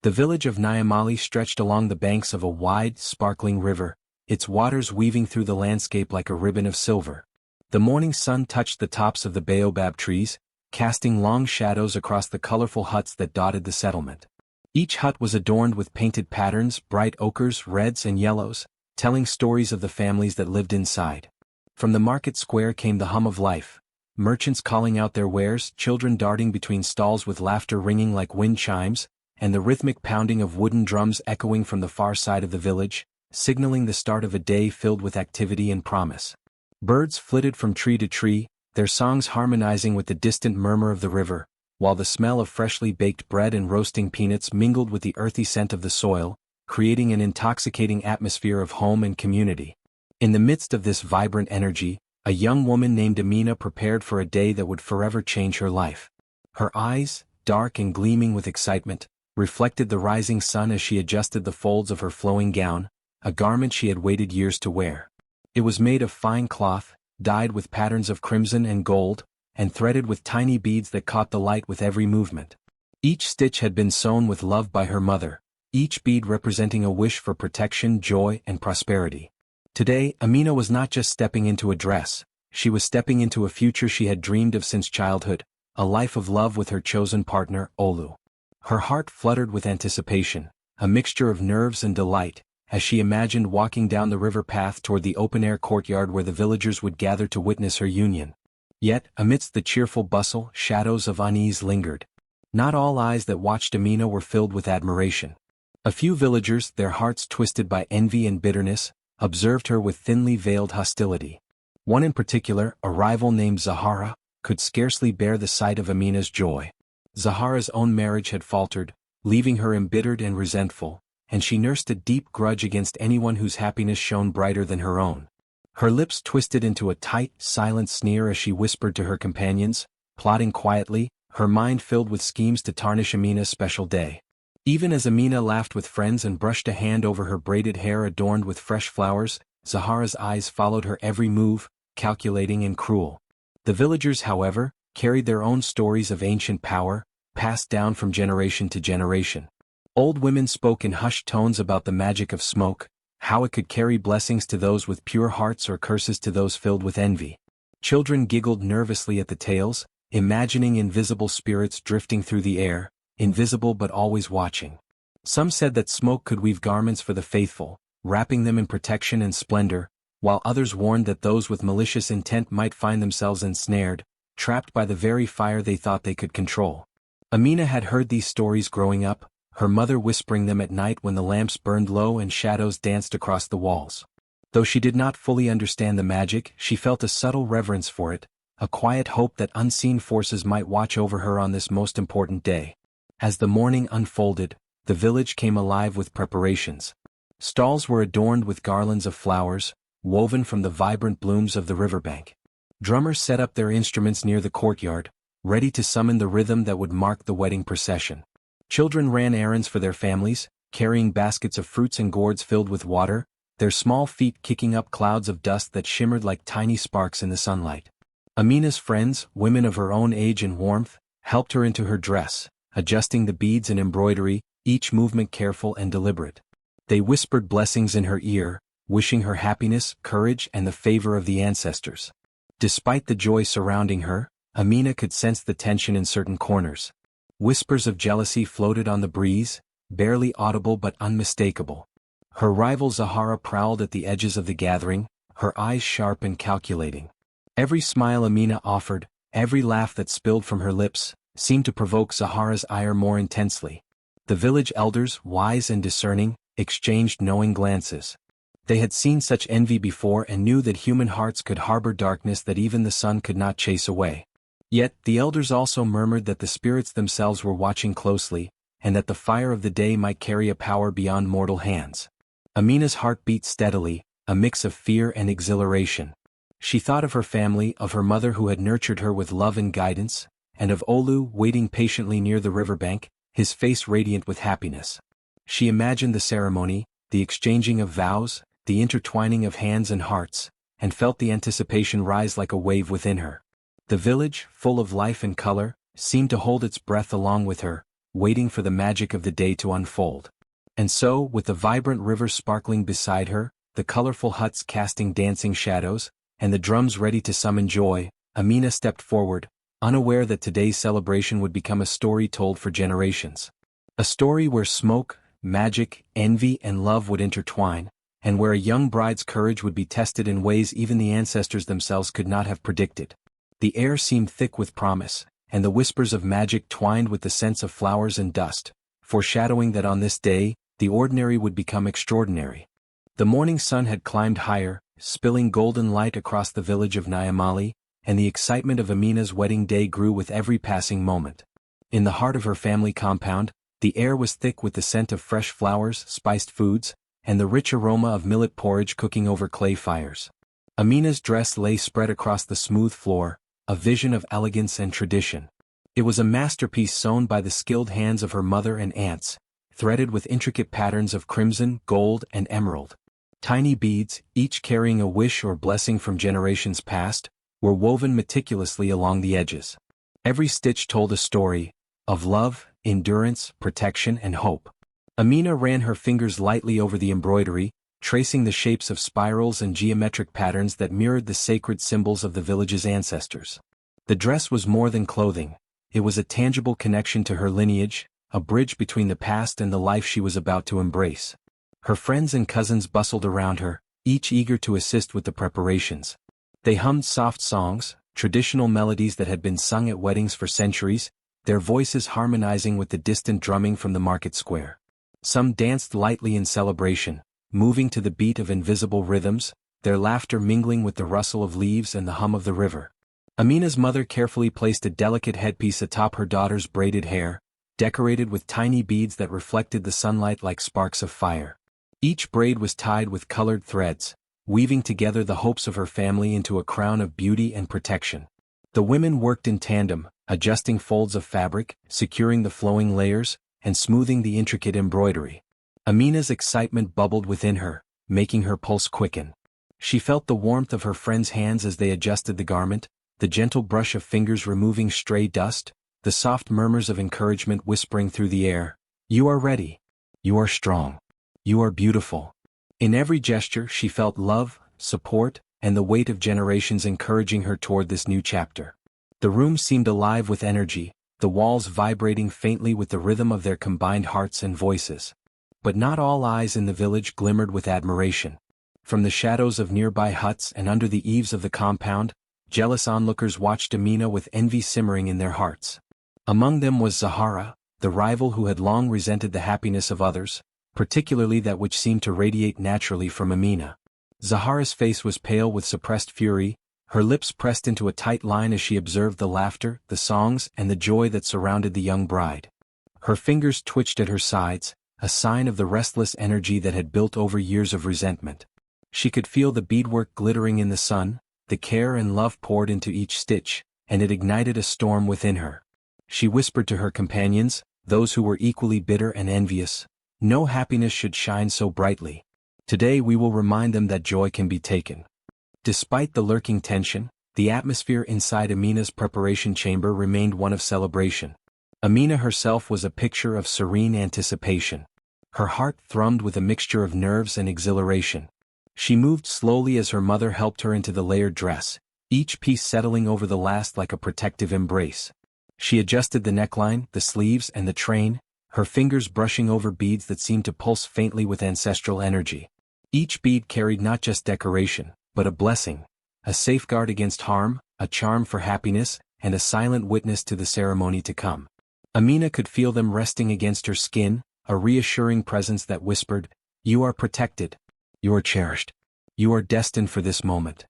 The village of Nyamali stretched along the banks of a wide, sparkling river, its waters weaving through the landscape like a ribbon of silver. The morning sun touched the tops of the baobab trees, casting long shadows across the colorful huts that dotted the settlement. Each hut was adorned with painted patterns, bright ochres, reds and yellows, telling stories of the families that lived inside. From the market square came the hum of life, merchants calling out their wares, children darting between stalls with laughter ringing like wind chimes, and the rhythmic pounding of wooden drums echoing from the far side of the village, signaling the start of a day filled with activity and promise. Birds flitted from tree to tree, their songs harmonizing with the distant murmur of the river, while the smell of freshly baked bread and roasting peanuts mingled with the earthy scent of the soil, creating an intoxicating atmosphere of home and community. In the midst of this vibrant energy, a young woman named Amina prepared for a day that would forever change her life. Her eyes, dark and gleaming with excitement, reflected the rising sun as she adjusted the folds of her flowing gown, a garment she had waited years to wear. It was made of fine cloth, dyed with patterns of crimson and gold, and threaded with tiny beads that caught the light with every movement. Each stitch had been sewn with love by her mother, each bead representing a wish for protection, joy, and prosperity. Today, Amina was not just stepping into a dress, she was stepping into a future she had dreamed of since childhood, a life of love with her chosen partner, Olu. Her heart fluttered with anticipation, a mixture of nerves and delight, as she imagined walking down the river path toward the open-air courtyard where the villagers would gather to witness her union. Yet, amidst the cheerful bustle, shadows of unease lingered. Not all eyes that watched Amina were filled with admiration. A few villagers, their hearts twisted by envy and bitterness, observed her with thinly veiled hostility. One in particular, a rival named Zahara, could scarcely bear the sight of Amina's joy. Zahara's own marriage had faltered, leaving her embittered and resentful, and she nursed a deep grudge against anyone whose happiness shone brighter than her own. Her lips twisted into a tight, silent sneer as she whispered to her companions, plotting quietly, her mind filled with schemes to tarnish Amina's special day. Even as Amina laughed with friends and brushed a hand over her braided hair adorned with fresh flowers, Zahara's eyes followed her every move, calculating and cruel. The villagers, however, carried their own stories of ancient power, passed down from generation to generation. Old women spoke in hushed tones about the magic of smoke, how it could carry blessings to those with pure hearts or curses to those filled with envy. Children giggled nervously at the tales, imagining invisible spirits drifting through the air, invisible but always watching. Some said that smoke could weave garments for the faithful, wrapping them in protection and splendor, while others warned that those with malicious intent might find themselves ensnared, trapped by the very fire they thought they could control. Amina had heard these stories growing up, her mother whispering them at night when the lamps burned low and shadows danced across the walls. Though she did not fully understand the magic, she felt a subtle reverence for it, a quiet hope that unseen forces might watch over her on this most important day. As the morning unfolded, the village came alive with preparations. Stalls were adorned with garlands of flowers, woven from the vibrant blooms of the riverbank. Drummers set up their instruments near the courtyard, ready to summon the rhythm that would mark the wedding procession. Children ran errands for their families, carrying baskets of fruits and gourds filled with water, their small feet kicking up clouds of dust that shimmered like tiny sparks in the sunlight. Amina's friends, women of her own age and warmth, helped her into her dress, adjusting the beads and embroidery, each movement careful and deliberate. They whispered blessings in her ear, wishing her happiness, courage, and the favor of the ancestors. Despite the joy surrounding her, Amina could sense the tension in certain corners. Whispers of jealousy floated on the breeze, barely audible but unmistakable. Her rival Zahara prowled at the edges of the gathering, her eyes sharp and calculating. Every smile Amina offered, every laugh that spilled from her lips, seemed to provoke Zahara's ire more intensely. The village elders, wise and discerning, exchanged knowing glances. They had seen such envy before and knew that human hearts could harbor darkness that even the sun could not chase away. Yet, the elders also murmured that the spirits themselves were watching closely, and that the fire of the day might carry a power beyond mortal hands. Amina's heart beat steadily, a mix of fear and exhilaration. She thought of her family, of her mother who had nurtured her with love and guidance, and of Olu waiting patiently near the riverbank, his face radiant with happiness. She imagined the ceremony, the exchanging of vows, the intertwining of hands and hearts, and felt the anticipation rise like a wave within her. The village, full of life and color, seemed to hold its breath along with her, waiting for the magic of the day to unfold. And so, with the vibrant river sparkling beside her, the colorful huts casting dancing shadows, and the drums ready to summon joy, Amina stepped forward, unaware that today's celebration would become a story told for generations. A story where smoke, magic, envy, and love would intertwine, and where a young bride's courage would be tested in ways even the ancestors themselves could not have predicted. The air seemed thick with promise, and the whispers of magic twined with the scents of flowers and dust, foreshadowing that on this day, the ordinary would become extraordinary. The morning sun had climbed higher, spilling golden light across the village of Nyamali, and the excitement of Amina's wedding day grew with every passing moment. In the heart of her family compound, the air was thick with the scent of fresh flowers, spiced foods, and the rich aroma of millet porridge cooking over clay fires. Amina's dress lay spread across the smooth floor, a vision of elegance and tradition. It was a masterpiece sewn by the skilled hands of her mother and aunts, threaded with intricate patterns of crimson, gold, and emerald. Tiny beads, each carrying a wish or blessing from generations past, were woven meticulously along the edges. Every stitch told a story of love, endurance, protection, and hope. Amina ran her fingers lightly over the embroidery, tracing the shapes of spirals and geometric patterns that mirrored the sacred symbols of the village's ancestors. The dress was more than clothing. It was a tangible connection to her lineage, a bridge between the past and the life she was about to embrace. Her friends and cousins bustled around her, each eager to assist with the preparations. They hummed soft songs, traditional melodies that had been sung at weddings for centuries, their voices harmonizing with the distant drumming from the market square. Some danced lightly in celebration, moving to the beat of invisible rhythms, their laughter mingling with the rustle of leaves and the hum of the river. Amina's mother carefully placed a delicate headpiece atop her daughter's braided hair, decorated with tiny beads that reflected the sunlight like sparks of fire. Each braid was tied with colored threads, weaving together the hopes of her family into a crown of beauty and protection. The women worked in tandem, adjusting folds of fabric, securing the flowing layers, and smoothing the intricate embroidery. Amina's excitement bubbled within her, making her pulse quicken. She felt the warmth of her friends' hands as they adjusted the garment, the gentle brush of fingers removing stray dust, the soft murmurs of encouragement whispering through the air. "You are ready. You are strong. You are beautiful." In every gesture she felt love, support, and the weight of generations encouraging her toward this new chapter. The room seemed alive with energy, the walls vibrating faintly with the rhythm of their combined hearts and voices. But not all eyes in the village glimmered with admiration. From the shadows of nearby huts and under the eaves of the compound, jealous onlookers watched Amina with envy simmering in their hearts. Among them was Zahara, the rival who had long resented the happiness of others, particularly that which seemed to radiate naturally from Amina. Zahara's face was pale with suppressed fury, her lips pressed into a tight line as she observed the laughter, the songs, and the joy that surrounded the young bride. Her fingers twitched at her sides, a sign of the restless energy that had built over years of resentment. She could feel the beadwork glittering in the sun, the care and love poured into each stitch, and it ignited a storm within her. She whispered to her companions, those who were equally bitter and envious, "No happiness should shine so brightly. Today we will remind them that joy can be taken." Despite the lurking tension, the atmosphere inside Amina's preparation chamber remained one of celebration. Amina herself was a picture of serene anticipation. Her heart thrummed with a mixture of nerves and exhilaration. She moved slowly as her mother helped her into the layered dress, each piece settling over the last like a protective embrace. She adjusted the neckline, the sleeves, and the train, her fingers brushing over beads that seemed to pulse faintly with ancestral energy. Each bead carried not just decoration, but a blessing, a safeguard against harm, a charm for happiness, and a silent witness to the ceremony to come. Amina could feel them resting against her skin, a reassuring presence that whispered, "You are protected. You are cherished. You are destined for this moment."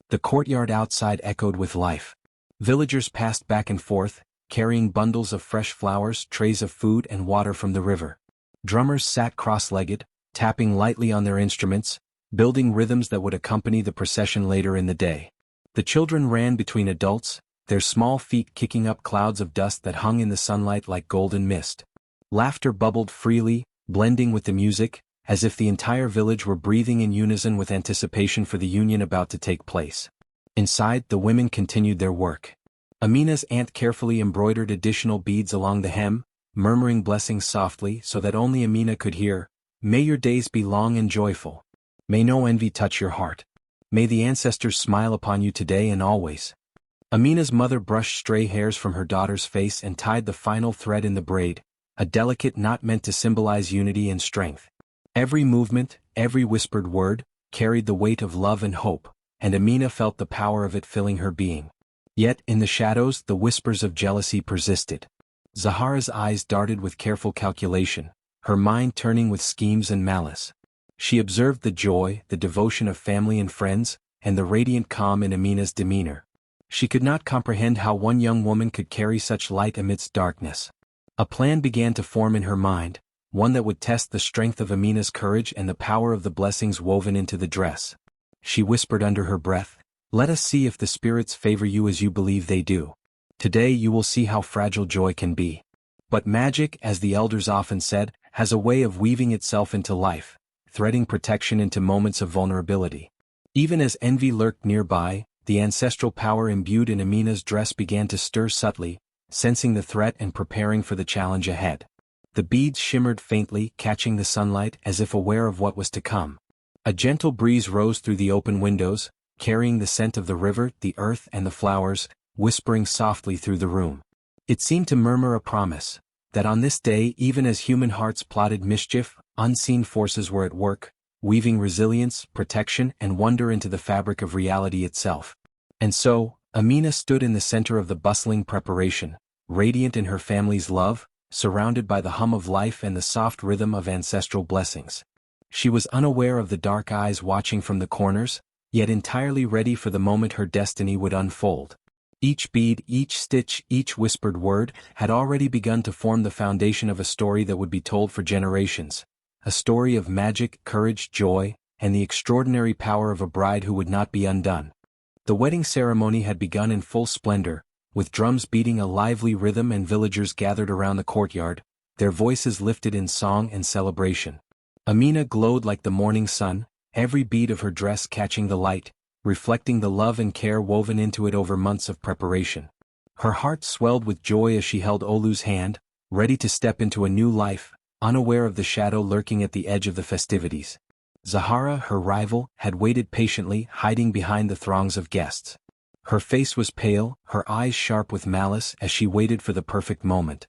The courtyard outside echoed with life. Villagers passed back and forth, carrying bundles of fresh flowers, trays of food, and water from the river. Drummers sat cross-legged, tapping lightly on their instruments, building rhythms that would accompany the procession later in the day. The children ran between adults, their small feet kicking up clouds of dust that hung in the sunlight like golden mist. Laughter bubbled freely, blending with the music, as if the entire village were breathing in unison with anticipation for the union about to take place. Inside, the women continued their work. Amina's aunt carefully embroidered additional beads along the hem, murmuring blessings softly so that only Amina could hear. May your days be long and joyful. May no envy touch your heart. May the ancestors smile upon you today and always. Amina's mother brushed stray hairs from her daughter's face and tied the final thread in the braid, a delicate knot meant to symbolize unity and strength. Every movement, every whispered word, carried the weight of love and hope, and Amina felt the power of it filling her being. Yet, in the shadows, the whispers of jealousy persisted. Zahara's eyes darted with careful calculation, her mind turning with schemes and malice. She observed the joy, the devotion of family and friends, and the radiant calm in Amina's demeanor. She could not comprehend how one young woman could carry such light amidst darkness. A plan began to form in her mind, one that would test the strength of Amina's courage and the power of the blessings woven into the dress. She whispered under her breath, "Let us see if the spirits favor you as you believe they do. Today you will see how fragile joy can be." But magic, as the elders often said, has a way of weaving itself into life, threading protection into moments of vulnerability. Even as envy lurked nearby, the ancestral power imbued in Amina's dress began to stir subtly, sensing the threat and preparing for the challenge ahead. The beads shimmered faintly, catching the sunlight as if aware of what was to come. A gentle breeze rose through the open windows, carrying the scent of the river, the earth and the flowers, whispering softly through the room. It seemed to murmur a promise, that on this day, even as human hearts plotted mischief, unseen forces were at work, weaving resilience, protection, and wonder into the fabric of reality itself. And so, Amina stood in the center of the bustling preparation, radiant in her family's love, surrounded by the hum of life and the soft rhythm of ancestral blessings. She was unaware of the dark eyes watching from the corners, yet entirely ready for the moment her destiny would unfold. Each bead, each stitch, each whispered word had already begun to form the foundation of a story that would be told for generations. A story of magic, courage, joy, and the extraordinary power of a bride who would not be undone. The wedding ceremony had begun in full splendor, with drums beating a lively rhythm and villagers gathered around the courtyard, their voices lifted in song and celebration. Amina glowed like the morning sun, every bead of her dress catching the light, reflecting the love and care woven into it over months of preparation. Her heart swelled with joy as she held Olu's hand, ready to step into a new life, unaware of the shadow lurking at the edge of the festivities. Zahara, her rival, had waited patiently, hiding behind the throngs of guests. Her face was pale, her eyes sharp with malice as she waited for the perfect moment.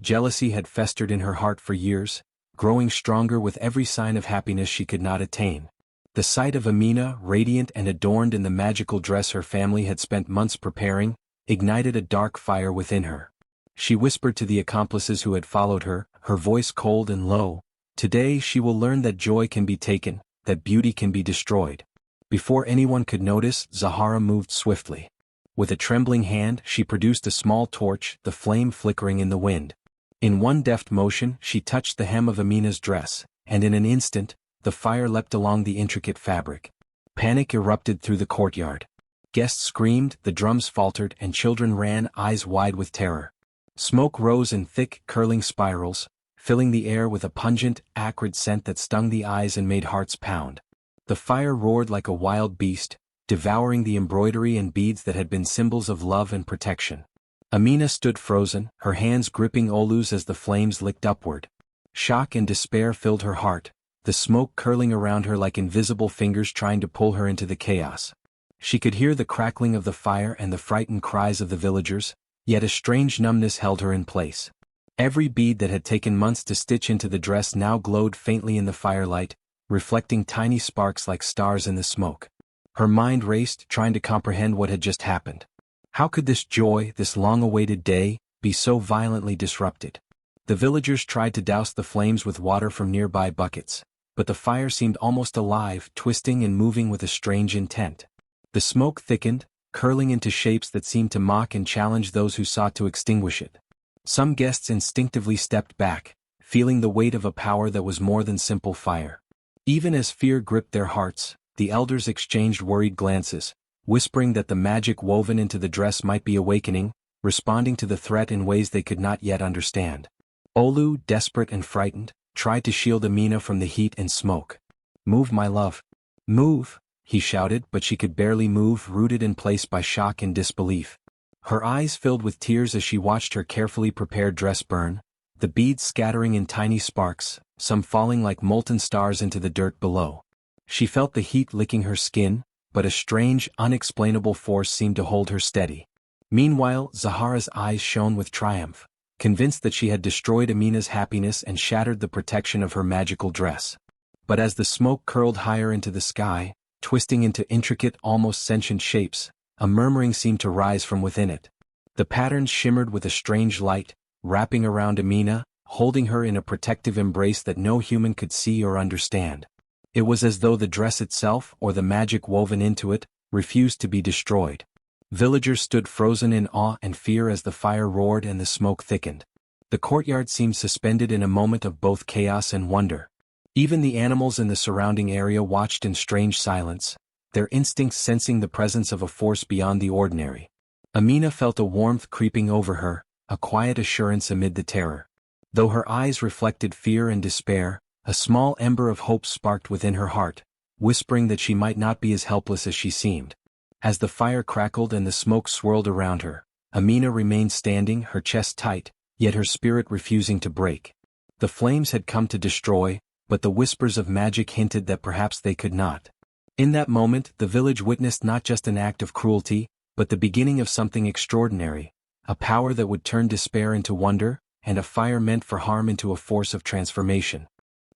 Jealousy had festered in her heart for years, growing stronger with every sign of happiness she could not attain. The sight of Amina, radiant and adorned in the magical dress her family had spent months preparing, ignited a dark fire within her. She whispered to the accomplices who had followed her, her voice cold and low, "Today she will learn that joy can be taken, that beauty can be destroyed." Before anyone could notice, Zahara moved swiftly. With a trembling hand, she produced a small torch, the flame flickering in the wind. In one deft motion, she touched the hem of Amina's dress, and in an instant, the fire leapt along the intricate fabric. Panic erupted through the courtyard. Guests screamed, the drums faltered, and children ran, eyes wide with terror. Smoke rose in thick, curling spirals, filling the air with a pungent, acrid scent that stung the eyes and made hearts pound. The fire roared like a wild beast, devouring the embroidery and beads that had been symbols of love and protection. Amina stood frozen, her hands gripping Olu's as the flames licked upward. Shock and despair filled her heart, the smoke curling around her like invisible fingers trying to pull her into the chaos. She could hear the crackling of the fire and the frightened cries of the villagers, yet a strange numbness held her in place. Every bead that had taken months to stitch into the dress now glowed faintly in the firelight, reflecting tiny sparks like stars in the smoke. Her mind raced, trying to comprehend what had just happened. How could this joy, this long-awaited day, be so violently disrupted? The villagers tried to douse the flames with water from nearby buckets, but the fire seemed almost alive, twisting and moving with a strange intent. The smoke thickened, curling into shapes that seemed to mock and challenge those who sought to extinguish it. Some guests instinctively stepped back, feeling the weight of a power that was more than simple fire. Even as fear gripped their hearts, the elders exchanged worried glances, whispering that the magic woven into the dress might be awakening, responding to the threat in ways they could not yet understand. Olu, desperate and frightened, tried to shield Amina from the heat and smoke. "Move, my love. Move," he shouted, but she could barely move, rooted in place by shock and disbelief. Her eyes filled with tears as she watched her carefully prepared dress burn, the beads scattering in tiny sparks, some falling like molten stars into the dirt below. She felt the heat licking her skin, but a strange, unexplainable force seemed to hold her steady. Meanwhile, Zahara's eyes shone with triumph, convinced that she had destroyed Amina's happiness and shattered the protection of her magical dress. But as the smoke curled higher into the sky, twisting into intricate, almost sentient shapes, a murmuring seemed to rise from within it. The patterns shimmered with a strange light, wrapping around Amina, holding her in a protective embrace that no human could see or understand. It was as though the dress itself, or the magic woven into it, refused to be destroyed. Villagers stood frozen in awe and fear as the fire roared and the smoke thickened. The courtyard seemed suspended in a moment of both chaos and wonder. Even the animals in the surrounding area watched in strange silence, their instincts sensing the presence of a force beyond the ordinary. Amina felt a warmth creeping over her, a quiet assurance amid the terror. Though her eyes reflected fear and despair, a small ember of hope sparked within her heart, whispering that she might not be as helpless as she seemed. As the fire crackled and the smoke swirled around her, Amina remained standing, her chest tight, yet her spirit refusing to break. The flames had come to destroy, but the whispers of magic hinted that perhaps they could not. In that moment, the village witnessed not just an act of cruelty, but the beginning of something extraordinary, a power that would turn despair into wonder, and a fire meant for harm into a force of transformation.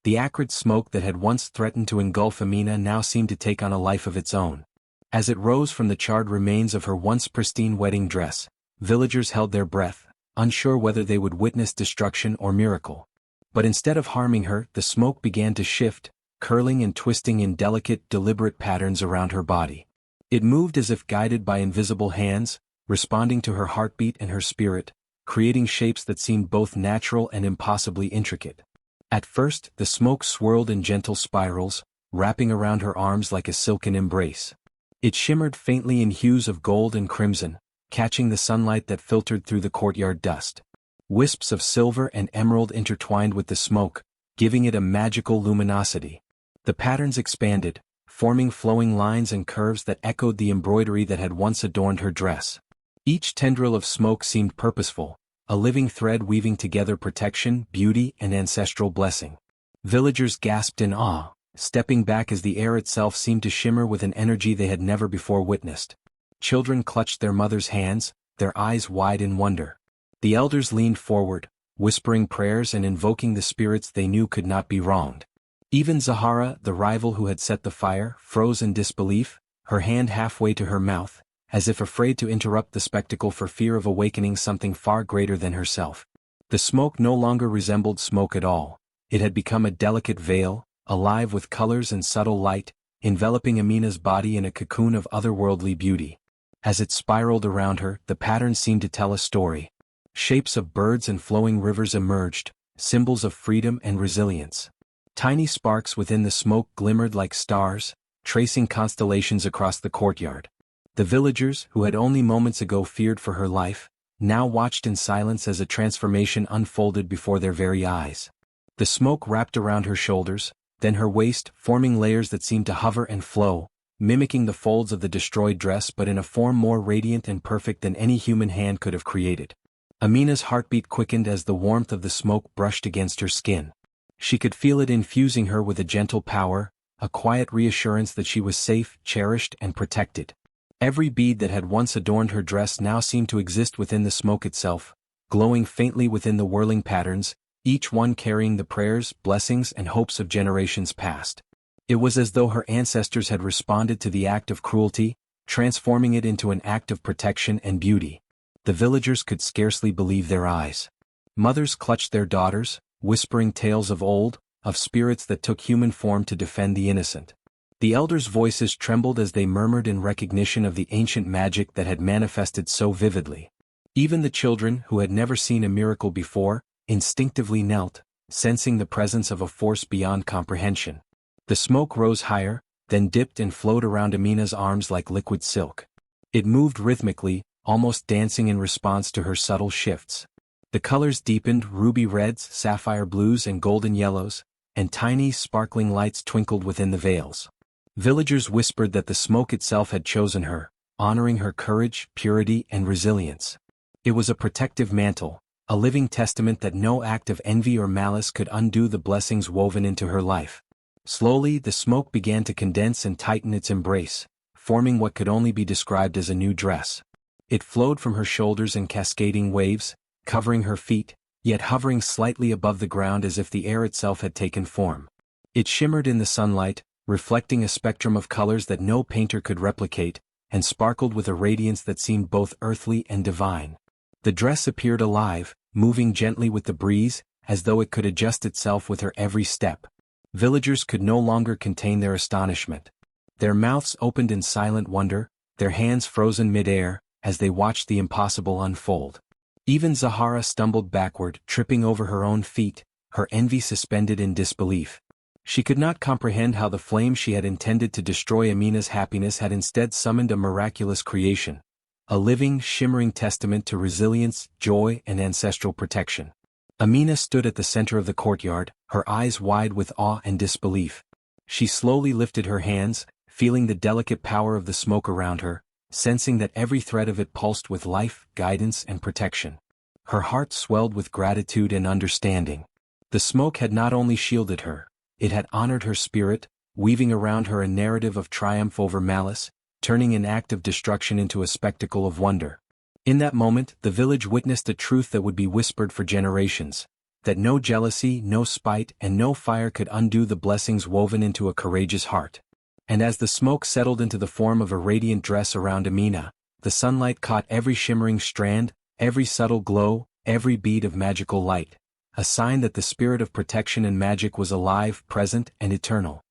The acrid smoke that had once threatened to engulf Amina now seemed to take on a life of its own. As it rose from the charred remains of her once pristine wedding dress, villagers held their breath, unsure whether they would witness destruction or miracle. But instead of harming her, the smoke began to shift, curling and twisting in delicate, deliberate patterns around her body. It moved as if guided by invisible hands, responding to her heartbeat and her spirit, creating shapes that seemed both natural and impossibly intricate. At first, the smoke swirled in gentle spirals, wrapping around her arms like a silken embrace. It shimmered faintly in hues of gold and crimson, catching the sunlight that filtered through the courtyard dust. Wisps of silver and emerald intertwined with the smoke, giving it a magical luminosity. The patterns expanded, forming flowing lines and curves that echoed the embroidery that had once adorned her dress. Each tendril of smoke seemed purposeful, a living thread weaving together protection, beauty, and ancestral blessing. Villagers gasped in awe, stepping back as the air itself seemed to shimmer with an energy they had never before witnessed. Children clutched their mothers' hands, their eyes wide in wonder. The elders leaned forward, whispering prayers and invoking the spirits they knew could not be wronged. Even Zahara, the rival who had set the fire, froze in disbelief, her hand halfway to her mouth, as if afraid to interrupt the spectacle for fear of awakening something far greater than herself. The smoke no longer resembled smoke at all. It had become a delicate veil, alive with colors and subtle light, enveloping Amina's body in a cocoon of otherworldly beauty. As it spiraled around her, the pattern seemed to tell a story. Shapes of birds and flowing rivers emerged, symbols of freedom and resilience. Tiny sparks within the smoke glimmered like stars, tracing constellations across the courtyard. The villagers, who had only moments ago feared for her life, now watched in silence as a transformation unfolded before their very eyes. The smoke wrapped around her shoulders, then her waist, forming layers that seemed to hover and flow, mimicking the folds of the destroyed dress but in a form more radiant and perfect than any human hand could have created. Amina's heartbeat quickened as the warmth of the smoke brushed against her skin. She could feel it infusing her with a gentle power, a quiet reassurance that she was safe, cherished, and protected. Every bead that had once adorned her dress now seemed to exist within the smoke itself, glowing faintly within the whirling patterns, each one carrying the prayers, blessings, and hopes of generations past. It was as though her ancestors had responded to the act of cruelty, transforming it into an act of protection and beauty. The villagers could scarcely believe their eyes. Mothers clutched their daughters, whispering tales of old, of spirits that took human form to defend the innocent. The elders' voices trembled as they murmured in recognition of the ancient magic that had manifested so vividly. Even the children, who had never seen a miracle before, instinctively knelt, sensing the presence of a force beyond comprehension. The smoke rose higher, then dipped and flowed around Amina's arms like liquid silk. It moved rhythmically, almost dancing in response to her subtle shifts. The colors deepened, ruby reds, sapphire blues, and golden yellows, and tiny, sparkling lights twinkled within the veils. Villagers whispered that the smoke itself had chosen her, honoring her courage, purity, and resilience. It was a protective mantle, a living testament that no act of envy or malice could undo the blessings woven into her life. Slowly, the smoke began to condense and tighten its embrace, forming what could only be described as a new dress. It flowed from her shoulders in cascading waves, covering her feet, yet hovering slightly above the ground as if the air itself had taken form. It shimmered in the sunlight, reflecting a spectrum of colors that no painter could replicate, and sparkled with a radiance that seemed both earthly and divine. The dress appeared alive, moving gently with the breeze, as though it could adjust itself with her every step. Villagers could no longer contain their astonishment. Their mouths opened in silent wonder, their hands frozen mid-air, as they watched the impossible unfold. Even Zahara stumbled backward, tripping over her own feet, her envy suspended in disbelief. She could not comprehend how the flame she had intended to destroy Amina's happiness had instead summoned a miraculous creation, a living, shimmering testament to resilience, joy, and ancestral protection. Amina stood at the center of the courtyard, her eyes wide with awe and disbelief. She slowly lifted her hands, feeling the delicate power of the smoke around her, sensing that every thread of it pulsed with life, guidance, and protection. Her heart swelled with gratitude and understanding. The smoke had not only shielded her, it had honored her spirit, weaving around her a narrative of triumph over malice, turning an act of destruction into a spectacle of wonder. In that moment, the village witnessed a truth that would be whispered for generations, that no jealousy, no spite, and no fire could undo the blessings woven into a courageous heart. And as the smoke settled into the form of a radiant dress around Amina, the sunlight caught every shimmering strand, every subtle glow, every bead of magical light, a sign that the spirit of protection and magic was alive, present, and eternal.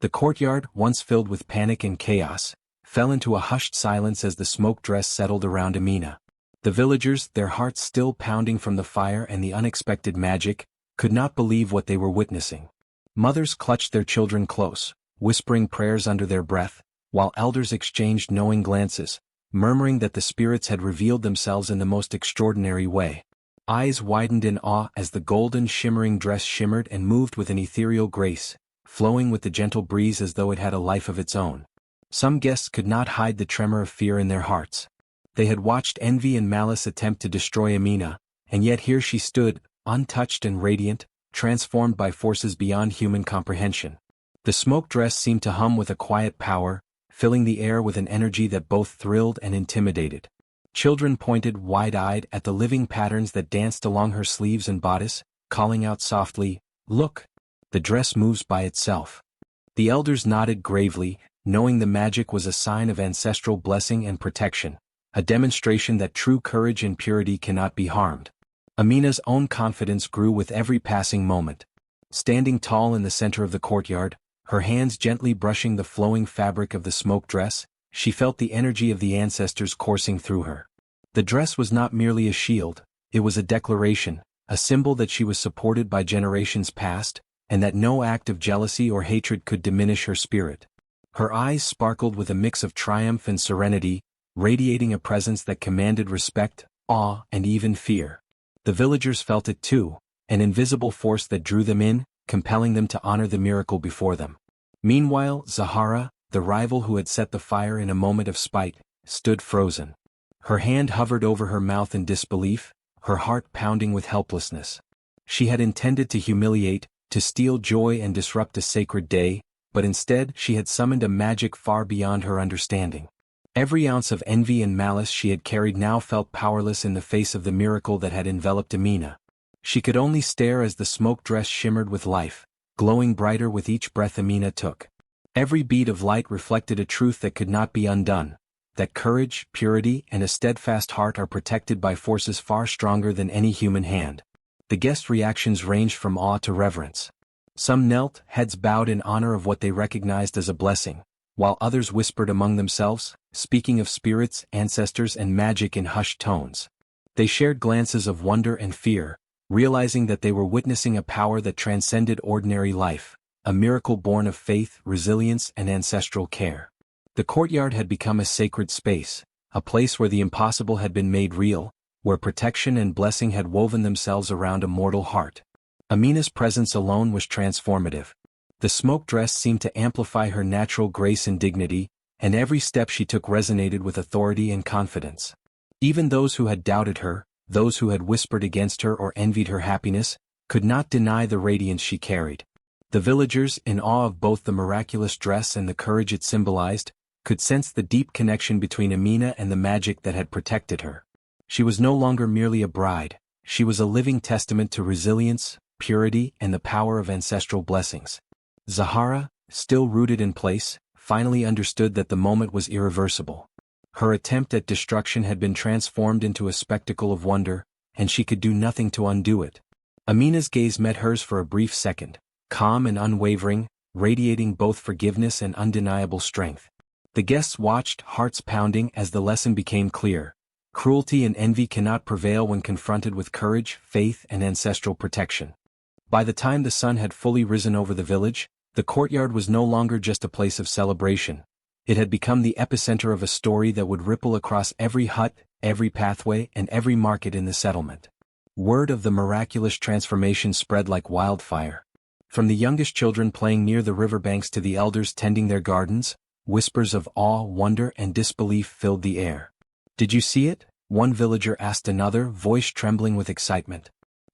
The courtyard, once filled with panic and chaos, fell into a hushed silence as the smoke dress settled around Amina. The villagers, their hearts still pounding from the fire and the unexpected magic, could not believe what they were witnessing. Mothers clutched their children close, whispering prayers under their breath, while elders exchanged knowing glances, murmuring that the spirits had revealed themselves in the most extraordinary way. Eyes widened in awe as the golden shimmering dress shimmered and moved with an ethereal grace, flowing with the gentle breeze as though it had a life of its own. Some guests could not hide the tremor of fear in their hearts. They had watched envy and malice attempt to destroy Amina, and yet here she stood, untouched and radiant, transformed by forces beyond human comprehension. The smoke dress seemed to hum with a quiet power, filling the air with an energy that both thrilled and intimidated. Children pointed wide-eyed at the living patterns that danced along her sleeves and bodice, calling out softly, "Look! The dress moves by itself." The elders nodded gravely, knowing the magic was a sign of ancestral blessing and protection, a demonstration that true courage and purity cannot be harmed. Amina's own confidence grew with every passing moment. Standing tall in the center of the courtyard, her hands gently brushing the flowing fabric of the smoke dress, she felt the energy of the ancestors coursing through her. The dress was not merely a shield, it was a declaration, a symbol that she was supported by generations past, and that no act of jealousy or hatred could diminish her spirit. Her eyes sparkled with a mix of triumph and serenity, radiating a presence that commanded respect, awe, and even fear. The villagers felt it too, an invisible force that drew them in, compelling them to honor the miracle before them. Meanwhile, Zahara, the rival who had set the fire in a moment of spite, stood frozen. Her hand hovered over her mouth in disbelief, her heart pounding with helplessness. She had intended to humiliate, to steal joy and disrupt a sacred day, but instead she had summoned a magic far beyond her understanding. Every ounce of envy and malice she had carried now felt powerless in the face of the miracle that had enveloped Amina. She could only stare as the smoke dress shimmered with life, glowing brighter with each breath Amina took. Every bead of light reflected a truth that could not be undone, that courage, purity, and a steadfast heart are protected by forces far stronger than any human hand. The guest reactions ranged from awe to reverence. Some knelt, heads bowed in honor of what they recognized as a blessing, while others whispered among themselves, speaking of spirits, ancestors, and magic in hushed tones. They shared glances of wonder and fear, realizing that they were witnessing a power that transcended ordinary life, a miracle born of faith, resilience, and ancestral care. The courtyard had become a sacred space, a place where the impossible had been made real, where protection and blessing had woven themselves around a mortal heart. Amina's presence alone was transformative. The smoke dress seemed to amplify her natural grace and dignity, and every step she took resonated with authority and confidence. Even those who had doubted her, those who had whispered against her or envied her happiness, could not deny the radiance she carried. The villagers, in awe of both the miraculous dress and the courage it symbolized, could sense the deep connection between Amina and the magic that had protected her. She was no longer merely a bride, she was a living testament to resilience, purity, and the power of ancestral blessings. Zahara, still rooted in place, finally understood that the moment was irreversible. Her attempt at destruction had been transformed into a spectacle of wonder, and she could do nothing to undo it. Amina's gaze met hers for a brief second, calm and unwavering, radiating both forgiveness and undeniable strength. The guests watched, hearts pounding, as the lesson became clear. Cruelty and envy cannot prevail when confronted with courage, faith, and ancestral protection. By the time the sun had fully risen over the village, the courtyard was no longer just a place of celebration. It had become the epicenter of a story that would ripple across every hut, every pathway, and every market in the settlement. Word of the miraculous transformation spread like wildfire. From the youngest children playing near the riverbanks to the elders tending their gardens, whispers of awe, wonder, and disbelief filled the air. "Did you see it?" one villager asked another, voice trembling with excitement.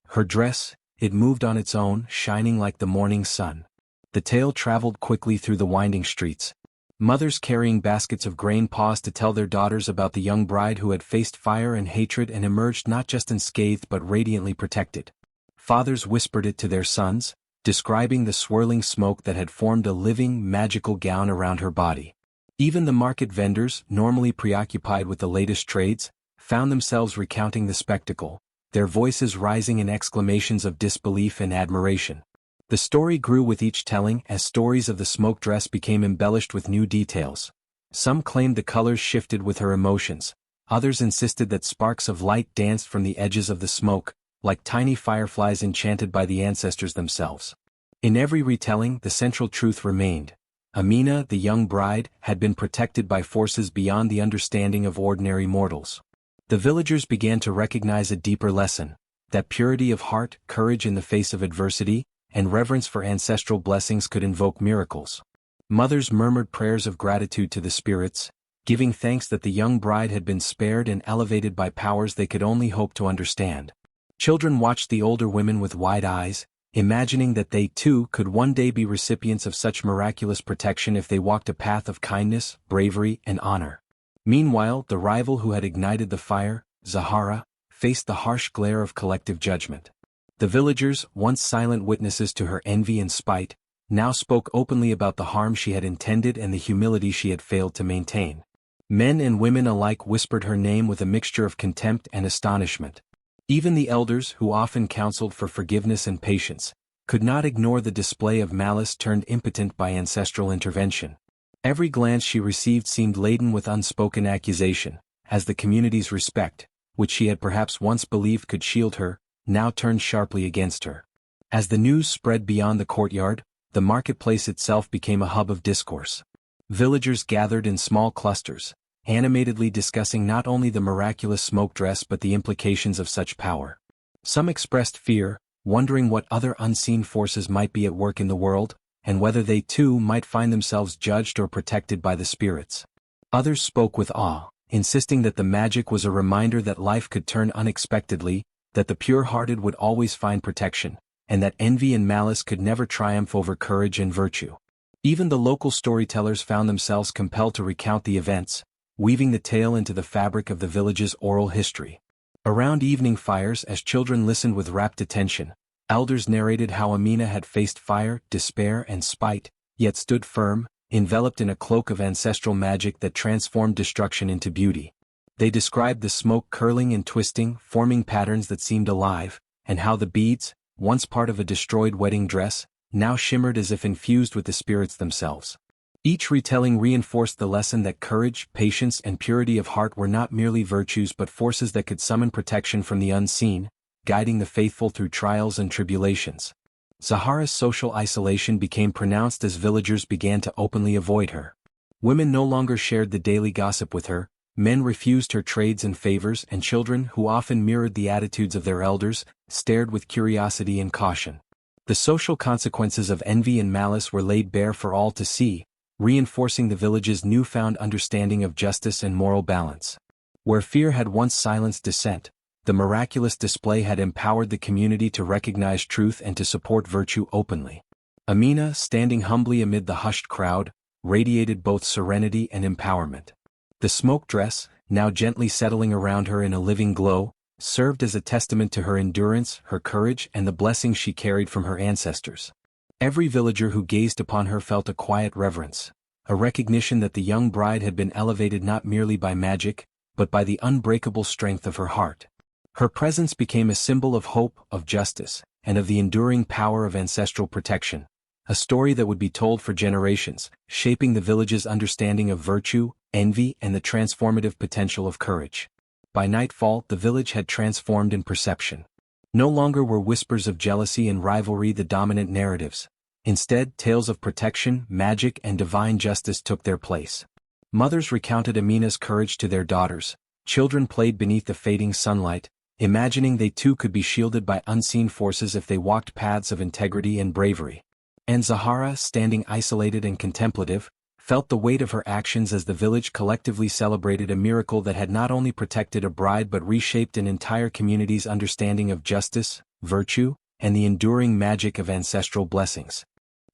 "Her dress, it moved on its own, shining like the morning sun." The tale traveled quickly through the winding streets. Mothers carrying baskets of grain paused to tell their daughters about the young bride who had faced fire and hatred and emerged not just unscathed but radiantly protected. Fathers whispered it to their sons, describing the swirling smoke that had formed a living, magical gown around her body. Even the market vendors, normally preoccupied with the latest trades, found themselves recounting the spectacle, their voices rising in exclamations of disbelief and admiration. The story grew with each telling as stories of the smoke dress became embellished with new details. Some claimed the colors shifted with her emotions, others insisted that sparks of light danced from the edges of the smoke, like tiny fireflies enchanted by the ancestors themselves. In every retelling, the central truth remained. Amina, the young bride, had been protected by forces beyond the understanding of ordinary mortals. The villagers began to recognize a deeper lesson, that purity of heart, courage in the face of adversity, and reverence for ancestral blessings could invoke miracles. Mothers murmured prayers of gratitude to the spirits, giving thanks that the young bride had been spared and elevated by powers they could only hope to understand. Children watched the older women with wide eyes, imagining that they too could one day be recipients of such miraculous protection if they walked a path of kindness, bravery, and honor. Meanwhile, the rival who had ignited the fire, Zahara, faced the harsh glare of collective judgment. The villagers, once silent witnesses to her envy and spite, now spoke openly about the harm she had intended and the humility she had failed to maintain. Men and women alike whispered her name with a mixture of contempt and astonishment. Even the elders, who often counseled for forgiveness and patience, could not ignore the display of malice turned impotent by ancestral intervention. Every glance she received seemed laden with unspoken accusation, as the community's respect, which she had perhaps once believed could shield her, now turned sharply against her. As the news spread beyond the courtyard, the marketplace itself became a hub of discourse. Villagers gathered in small clusters, animatedly discussing not only the miraculous smoke dress but the implications of such power. Some expressed fear, wondering what other unseen forces might be at work in the world, and whether they too might find themselves judged or protected by the spirits. Others spoke with awe, insisting that the magic was a reminder that life could turn unexpectedly, that the pure-hearted would always find protection, and that envy and malice could never triumph over courage and virtue. Even the local storytellers found themselves compelled to recount the events, weaving the tale into the fabric of the village's oral history. Around evening fires, as children listened with rapt attention, elders narrated how Amina had faced fire, despair, and spite, yet stood firm, enveloped in a cloak of ancestral magic that transformed destruction into beauty. They described the smoke curling and twisting, forming patterns that seemed alive, and how the beads, once part of a destroyed wedding dress, now shimmered as if infused with the spirits themselves. Each retelling reinforced the lesson that courage, patience, and purity of heart were not merely virtues but forces that could summon protection from the unseen, guiding the faithful through trials and tribulations. Zahara's social isolation became pronounced as villagers began to openly avoid her. Women no longer shared the daily gossip with her, men refused her trades and favors, and children, who often mirrored the attitudes of their elders, stared with curiosity and caution. The social consequences of envy and malice were laid bare for all to see, reinforcing the village's newfound understanding of justice and moral balance. Where fear had once silenced dissent, the The miraculous display had empowered the community to recognize truth and to support virtue openly. Amina, standing humbly amid the hushed crowd, radiated both serenity and empowerment. The smoke dress, now gently settling around her in a living glow, served as a testament to her endurance, her courage, and the blessings she carried from her ancestors. Every villager who gazed upon her felt a quiet reverence, a recognition that the young bride had been elevated not merely by magic, but by the unbreakable strength of her heart. Her presence became a symbol of hope, of justice, and of the enduring power of ancestral protection, a story that would be told for generations, shaping the village's understanding of virtue, envy, and the transformative potential of courage. By nightfall, the village had transformed in perception. No longer were whispers of jealousy and rivalry the dominant narratives. Instead, tales of protection, magic, and divine justice took their place. Mothers recounted Amina's courage to their daughters. Children played beneath the fading sunlight, imagining they too could be shielded by unseen forces if they walked paths of integrity and bravery. And Zahara, standing isolated and contemplative, felt the weight of her actions as the village collectively celebrated a miracle that had not only protected a bride but reshaped an entire community's understanding of justice, virtue, and the enduring magic of ancestral blessings.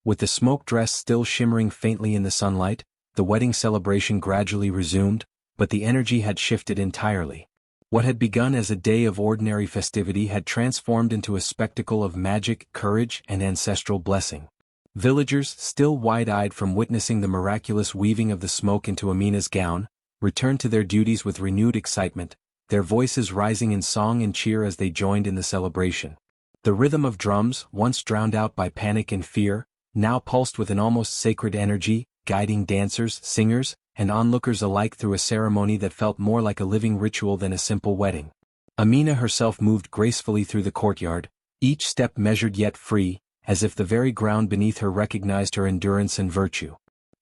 With the smoke dress still shimmering faintly in the sunlight, the wedding celebration gradually resumed, but the energy had shifted entirely. What had begun as a day of ordinary festivity had transformed into a spectacle of magic, courage, and ancestral blessing. Villagers, still wide-eyed from witnessing the miraculous weaving of the smoke into Amina's gown, returned to their duties with renewed excitement, their voices rising in song and cheer as they joined in the celebration. The rhythm of drums, once drowned out by panic and fear, now pulsed with an almost sacred energy, guiding dancers, singers, and onlookers alike through a ceremony that felt more like a living ritual than a simple wedding. Amina herself moved gracefully through the courtyard, each step measured yet free, as if the very ground beneath her recognized her endurance and virtue.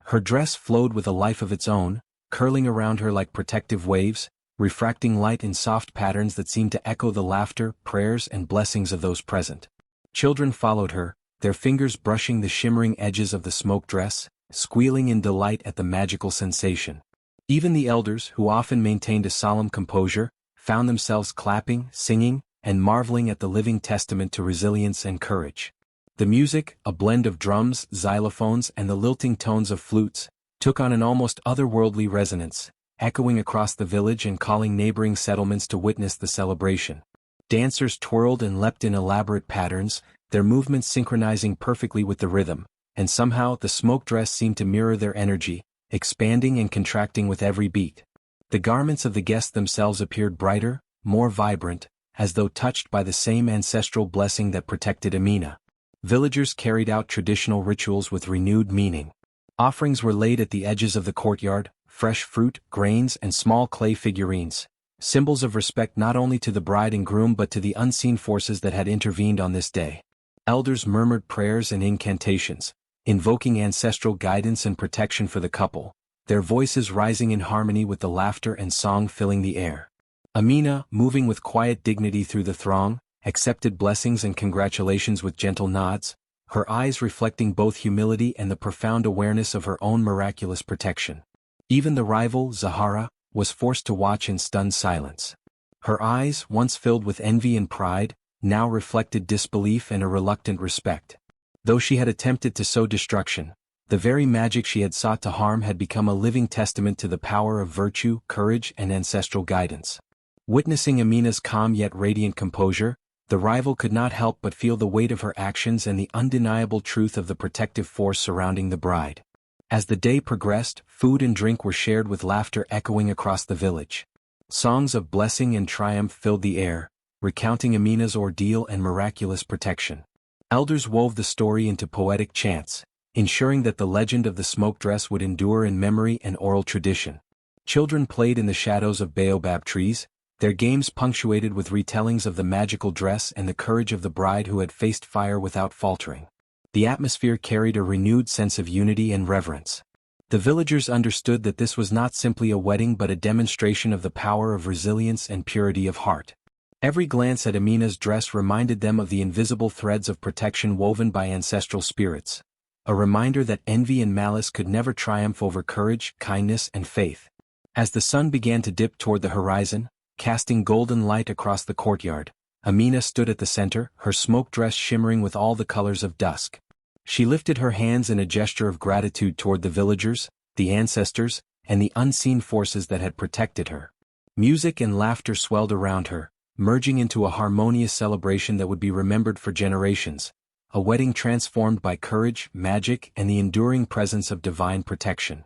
Her dress flowed with a life of its own, curling around her like protective waves, refracting light in soft patterns that seemed to echo the laughter, prayers, and blessings of those present. Children followed her, their fingers brushing the shimmering edges of the smoke dress, squealing in delight at the magical sensation. Even the elders, who often maintained a solemn composure, found themselves clapping, singing, and marveling at the living testament to resilience and courage. The music, a blend of drums, xylophones, and the lilting tones of flutes, took on an almost otherworldly resonance, echoing across the village and calling neighboring settlements to witness the celebration. Dancers twirled and leapt in elaborate patterns, their movements synchronizing perfectly with the rhythm, and somehow the smoke dress seemed to mirror their energy, expanding and contracting with every beat. The garments of the guests themselves appeared brighter, more vibrant, as though touched by the same ancestral blessing that protected Amina. Villagers carried out traditional rituals with renewed meaning. Offerings were laid at the edges of the courtyard, fresh fruit, grains, and small clay figurines, symbols of respect not only to the bride and groom but to the unseen forces that had intervened on this day. Elders murmured prayers and incantations, invoking ancestral guidance and protection for the couple, their voices rising in harmony with the laughter and song filling the air. Amina, moving with quiet dignity through the throng, accepted blessings and congratulations with gentle nods, her eyes reflecting both humility and the profound awareness of her own miraculous protection. Even the rival, Zahara, was forced to watch in stunned silence. Her eyes, once filled with envy and pride, now reflected disbelief and a reluctant respect. Though she had attempted to sow destruction, the very magic she had sought to harm had become a living testament to the power of virtue, courage, and ancestral guidance. Witnessing Amina's calm yet radiant composure, the rival could not help but feel the weight of her actions and the undeniable truth of the protective force surrounding the bride. As the day progressed, food and drink were shared with laughter echoing across the village. Songs of blessing and triumph filled the air, recounting Amina's ordeal and miraculous protection. Elders wove the story into poetic chants, ensuring that the legend of the smoke dress would endure in memory and oral tradition. Children played in the shadows of baobab trees, their games punctuated with retellings of the magical dress and the courage of the bride who had faced fire without faltering. The atmosphere carried a renewed sense of unity and reverence. The villagers understood that this was not simply a wedding but a demonstration of the power of resilience and purity of heart. Every glance at Amina's dress reminded them of the invisible threads of protection woven by ancestral spirits, a reminder that envy and malice could never triumph over courage, kindness, and faith. As the sun began to dip toward the horizon, casting golden light across the courtyard. Amina stood at the center, her smoke dress shimmering with all the colors of dusk. She lifted her hands in a gesture of gratitude toward the villagers, the ancestors, and the unseen forces that had protected her. Music and laughter swelled around her, merging into a harmonious celebration that would be remembered for generations, a wedding transformed by courage, magic, and the enduring presence of divine protection.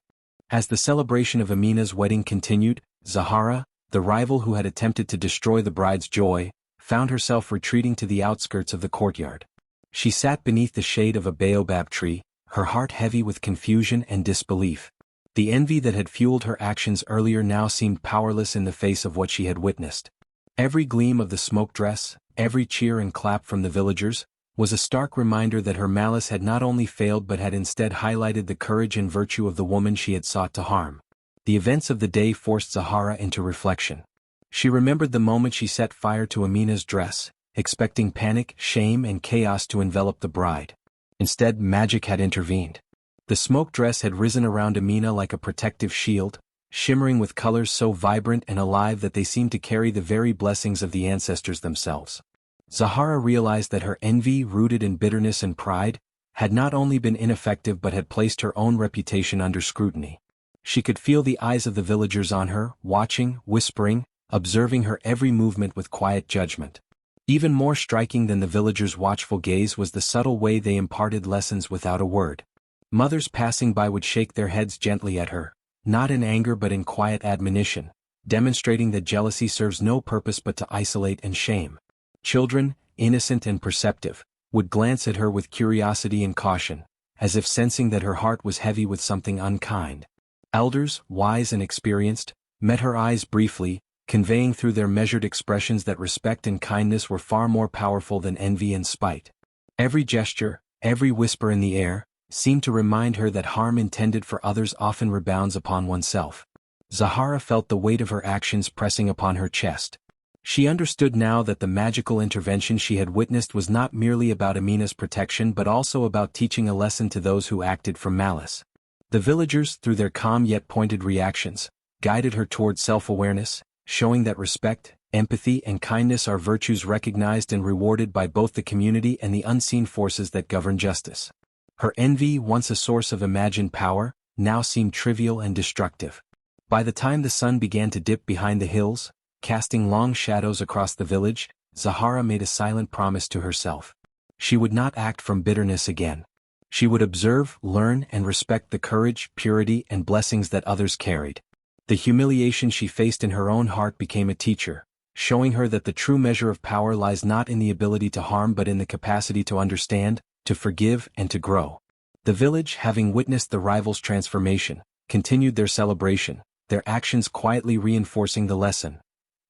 As the celebration of Amina's wedding continued, Zahara, the rival who had attempted to destroy the bride's joy, found herself retreating to the outskirts of the courtyard. She sat beneath the shade of a baobab tree, her heart heavy with confusion and disbelief. The envy that had fueled her actions earlier now seemed powerless in the face of what she had witnessed. Every gleam of the smoke dress, every cheer and clap from the villagers, was a stark reminder that her malice had not only failed but had instead highlighted the courage and virtue of the woman she had sought to harm. The events of the day forced Zahara into reflection. She remembered the moment she set fire to Amina's dress, expecting panic, shame, and chaos to envelop the bride. Instead, magic had intervened. The smoke dress had risen around Amina like a protective shield, shimmering with colors so vibrant and alive that they seemed to carry the very blessings of the ancestors themselves. Zahara realized that her envy, rooted in bitterness and pride, had not only been ineffective but had placed her own reputation under scrutiny. She could feel the eyes of the villagers on her, watching, whispering, observing her every movement with quiet judgment. Even more striking than the villagers' watchful gaze was the subtle way they imparted lessons without a word. Mothers passing by would shake their heads gently at her, not in anger but in quiet admonition, demonstrating that jealousy serves no purpose but to isolate and shame. Children, innocent and perceptive, would glance at her with curiosity and caution, as if sensing that her heart was heavy with something unkind. Elders, wise and experienced, met her eyes briefly, conveying through their measured expressions that respect and kindness were far more powerful than envy and spite. Every gesture, every whisper in the air, seemed to remind her that harm intended for others often rebounds upon oneself. Zahara felt the weight of her actions pressing upon her chest. She understood now that the magical intervention she had witnessed was not merely about Amina's protection but also about teaching a lesson to those who acted from malice. The villagers, through their calm yet pointed reactions, guided her toward self-awareness, showing that respect, empathy, and kindness are virtues recognized and rewarded by both the community and the unseen forces that govern justice. Her envy, once a source of imagined power, now seemed trivial and destructive. By the time the sun began to dip behind the hills, casting long shadows across the village, Zahara made a silent promise to herself. She would not act from bitterness again. She would observe, learn, and respect the courage, purity, and blessings that others carried. The humiliation she faced in her own heart became a teacher, showing her that the true measure of power lies not in the ability to harm but in the capacity to understand, to forgive, and to grow. The village, having witnessed the rivals' transformation, continued their celebration, their actions quietly reinforcing the lesson.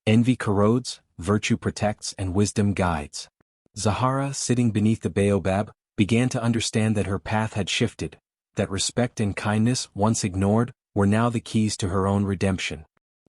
Envy corrodes, virtue protects, and wisdom guides. Zahara, sitting beneath the baobab, began to understand that her path had shifted, that respect and kindness, once ignored, were now the keys to her own redemption.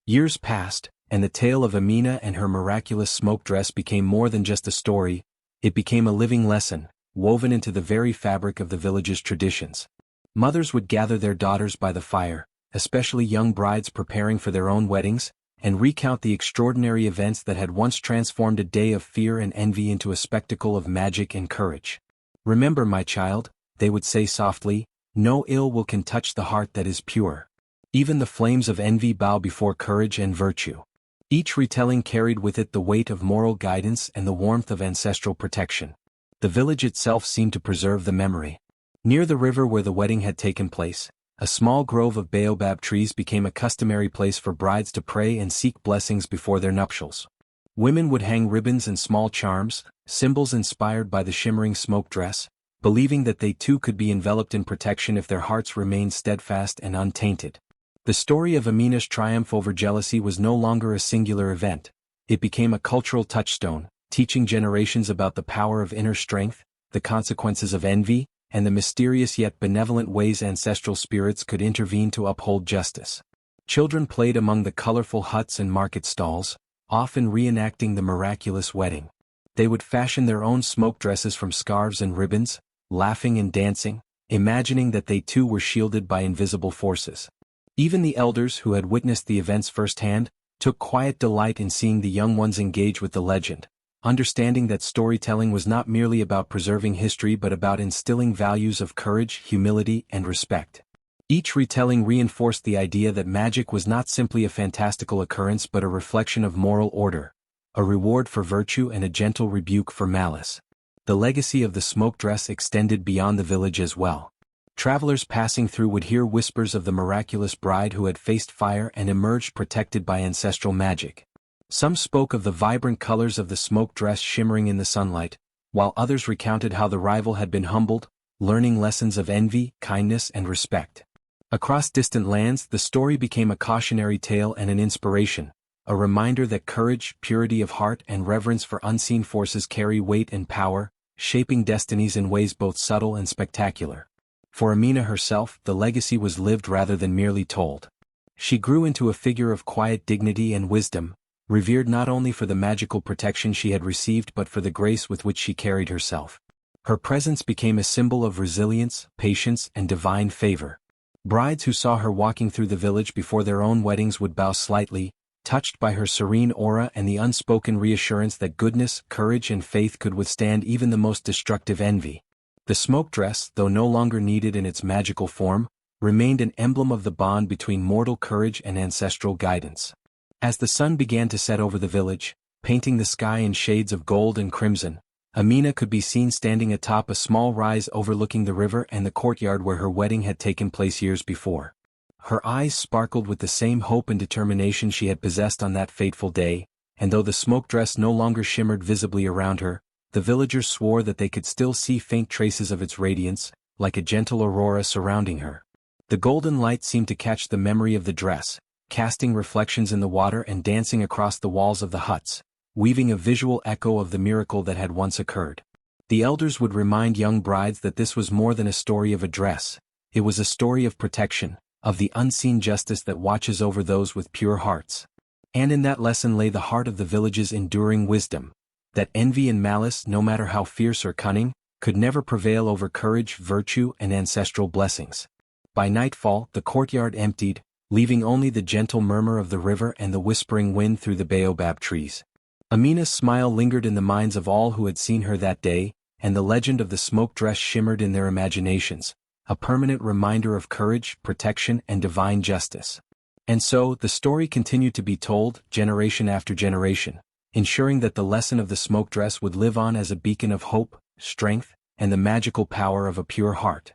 Years passed, and the tale of Amina and her miraculous smoke dress became more than just a story, it became a living lesson, woven into the very fabric of the village's traditions. Mothers would gather their daughters by the fire, especially young brides preparing for their own weddings, and recount the extraordinary events that had once transformed a day of fear and envy into a spectacle of magic and courage. "Remember, my child," they would say softly, "no ill will can touch the heart that is pure. Even the flames of envy bow before courage and virtue." Each retelling carried with it the weight of moral guidance and the warmth of ancestral protection. The village itself seemed to preserve the memory. Near the river where the wedding had taken place, a small grove of baobab trees became a customary place for brides to pray and seek blessings before their nuptials. Women would hang ribbons and small charms, symbols inspired by the shimmering smoke dress, believing that they too could be enveloped in protection if their hearts remained steadfast and untainted. The story of Amina's triumph over jealousy was no longer a singular event. It became a cultural touchstone, teaching generations about the power of inner strength, the consequences of envy, and the mysterious yet benevolent ways ancestral spirits could intervene to uphold justice. Children played among the colorful huts and market stalls, often reenacting the miraculous wedding. They would fashion their own smoke dresses from scarves and ribbons, laughing and dancing, imagining that they too were shielded by invisible forces. Even the elders who had witnessed the events firsthand, took quiet delight in seeing the young ones engage with the legend, understanding that storytelling was not merely about preserving history but about instilling values of courage, humility, and respect. Each retelling reinforced the idea that magic was not simply a fantastical occurrence but a reflection of moral order, a reward for virtue and a gentle rebuke for malice. The legacy of the smoke dress extended beyond the village as well. Travelers passing through would hear whispers of the miraculous bride who had faced fire and emerged protected by ancestral magic. Some spoke of the vibrant colors of the smoke dress shimmering in the sunlight, while others recounted how the rival had been humbled, learning lessons of envy, kindness, and respect. Across distant lands, the story became a cautionary tale and an inspiration, a reminder that courage, purity of heart, and reverence for unseen forces carry weight and power, shaping destinies in ways both subtle and spectacular. For Amina herself, the legacy was lived rather than merely told. She grew into a figure of quiet dignity and wisdom, revered not only for the magical protection she had received but for the grace with which she carried herself. Her presence became a symbol of resilience, patience, and divine favor. Brides who saw her walking through the village before their own weddings would bow slightly, touched by her serene aura and the unspoken reassurance that goodness, courage, and faith could withstand even the most destructive envy. The smoke dress, though no longer needed in its magical form, remained an emblem of the bond between mortal courage and ancestral guidance. As the sun began to set over the village, painting the sky in shades of gold and crimson, Amina could be seen standing atop a small rise overlooking the river and the courtyard where her wedding had taken place years before. Her eyes sparkled with the same hope and determination she had possessed on that fateful day, and though the smoke dress no longer shimmered visibly around her, the villagers swore that they could still see faint traces of its radiance, like a gentle aurora surrounding her. The golden light seemed to catch the memory of the dress, casting reflections in the water and dancing across the walls of the huts, weaving a visual echo of the miracle that had once occurred. The elders would remind young brides that this was more than a story of a dress, it was a story of protection, of the unseen justice that watches over those with pure hearts. And in that lesson lay the heart of the village's enduring wisdom, that envy and malice, no matter how fierce or cunning, could never prevail over courage, virtue, and ancestral blessings. By nightfall, the courtyard emptied, leaving only the gentle murmur of the river and the whispering wind through the baobab trees. Amina's smile lingered in the minds of all who had seen her that day, and the legend of the smoke dress shimmered in their imaginations, a permanent reminder of courage, protection, and divine justice. And so, the story continued to be told, generation after generation, ensuring that the lesson of the smoke dress would live on as a beacon of hope, strength, and the magical power of a pure heart.